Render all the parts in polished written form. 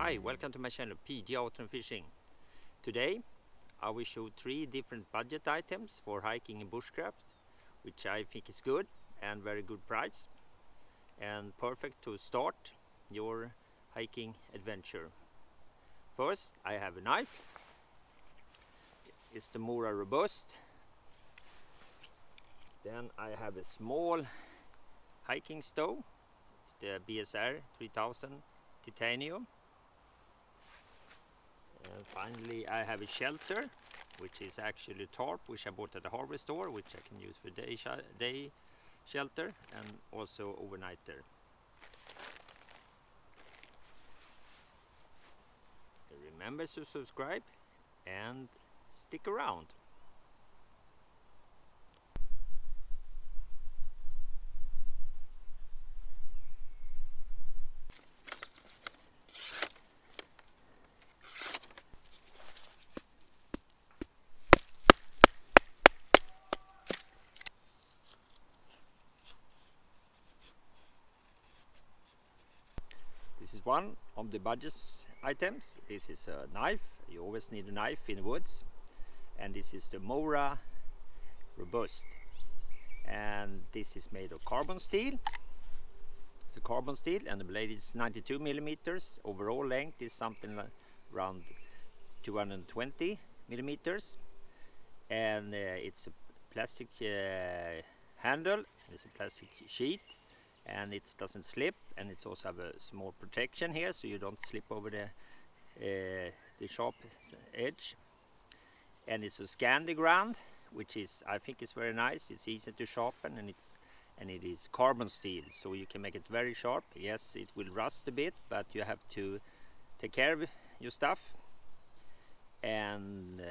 Hi, welcome to my channel PG Outdoor and Fishing. Today I will show 3 different budget items for hiking in bushcraft, which I think is good and very good price and perfect to start your hiking adventure. First, I have a knife. It's the Mora Robust. Then I have a small hiking stove. It's the BSR 3000 titanium. And finally I have a shelter, which is actually Tarp, which I bought at the hardware store, which I can use for day shelter and also overnighter. Remember to subscribe and stick around. This is one of the budget items. This is a knife. You always need a knife in the woods. And this is the Mora Robust. And this is made of carbon steel. It's a carbon steel and the blade is 92 millimeters. Overall length is something like around 220 millimeters. And it's a plastic handle. It's a plastic sheet. And it doesn't slip, and it's also have a small protection here so you don't slip over the sharp edge. And it's a Scandi ground, which is, I think, is very nice. It's easy to sharpen, and it is carbon steel, so you can make it very sharp. Yes, it will rust a bit, but you have to take care of your stuff. And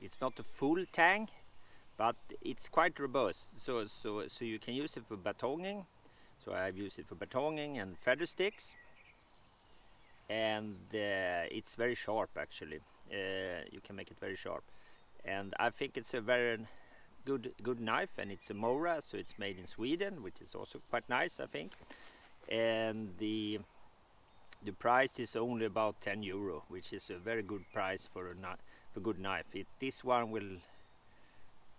it's not a full tang, but it's quite robust, so you can use it for batonging. So I've used it for batonging and feather sticks, and it's very sharp actually. You can make it very sharp, and I think it's a very good knife, and it's a Mora, so it's made in Sweden, which is also quite nice, I think. And the price is only about 10 euro, which is a very good price for a good knife. This one will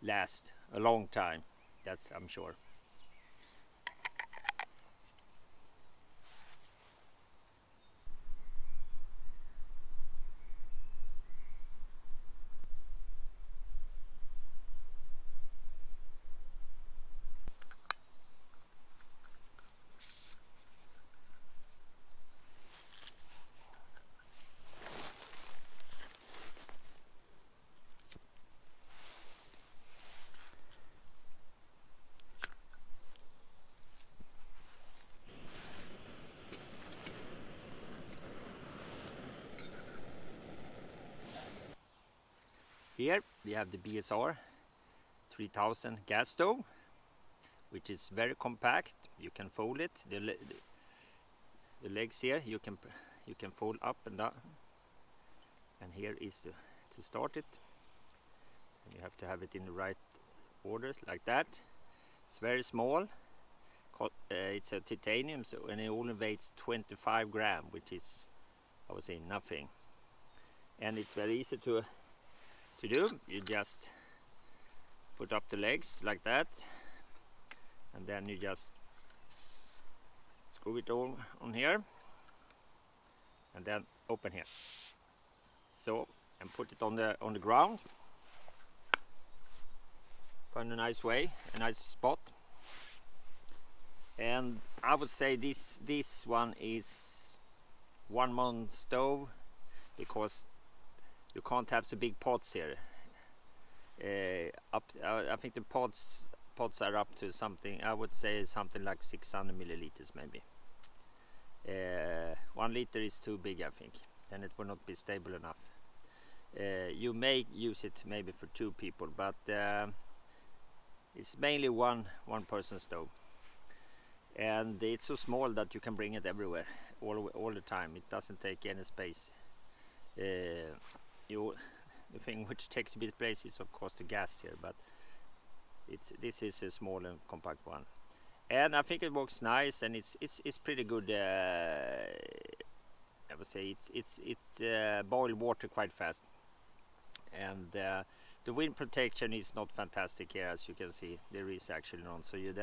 last a long time, that's I'm sure. Here we have the BSR 3000 gas stove, which is very compact. You can fold it. The legs here you can fold up and down. And here is to start it. And you have to have it in the right order, like that. It's very small. It's a titanium, so and it only weighs 25 grams, which is, I would say, nothing. And it's very easy to do. You just put up the legs like that, and then you just screw it all on here, and then open here. So, and put it on the ground. Find a nice way, a nice spot. And I would say this one is one-man stove, because you can't have so big pots here. I think the pots are up to something, I would say something like 600 milliliters maybe. 1 liter is too big, I think, and it will not be stable enough. You may use it maybe for 2 people, but it's mainly one person stove. And it's so small that you can bring it everywhere, all the time. It doesn't take any space. The thing which takes a bit place is of course the gas here, but this is a small and compact one, and I think it works nice, and it's pretty good I would say it's boil water quite fast, and the wind protection is not fantastic here, as you can see. There is actually none, so you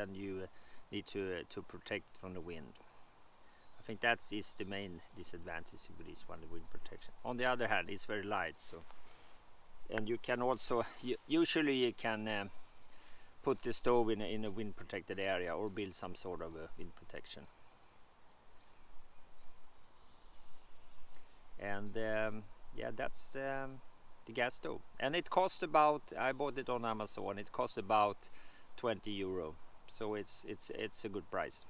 need to protect from the wind. I think that is the main disadvantage with this one, the wind protection. On the other hand, it's very light, so, and you can also usually you can put the stove in a wind protected area or build some sort of a wind protection. And yeah, that's the gas stove, and it cost about, I bought it on Amazon, it cost about 20 euro, so it's a good price.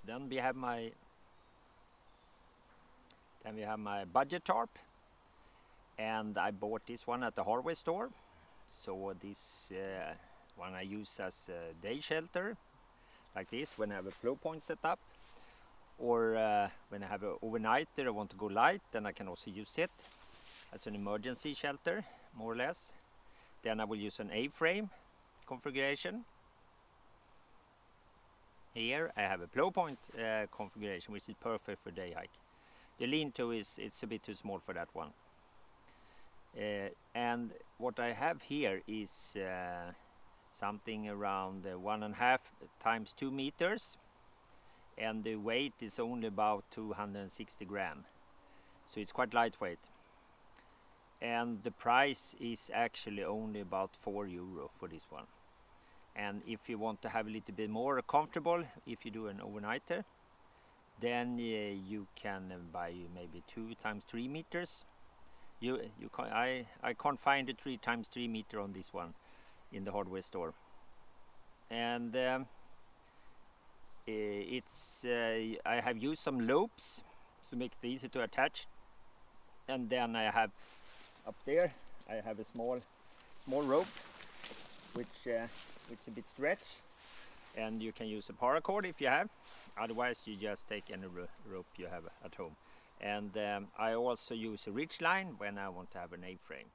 Then we have my budget tarp, and I bought this one at the hardware store. So this one I use as a day shelter, like this, when I have a flow point set up, or when I have an overnighter, I want to go light, then I can also use it as an emergency shelter, more or less. Then I will use an A-frame configuration. Here I have a flow point configuration, which is perfect for day hike. The lean-to it's a bit too small for that one. And what I have here is something around 1.5 times 2 meters, and the weight is only about 260 grams, so it's quite lightweight. And the price is actually only about 4 euro for this one. And if you want to have a little bit more comfortable, if you do an overnighter, then you can buy maybe 2 times 3 meters. I can't find the 3 times 3 meter on this one in the hardware store. And I have used some loops to make it easy to attach. And then I have up there I have a small rope, which a bit stretch, and you can use a paracord if you have. Otherwise you just take any rope you have at home. And I also use a ridge line when I want to have an A-frame.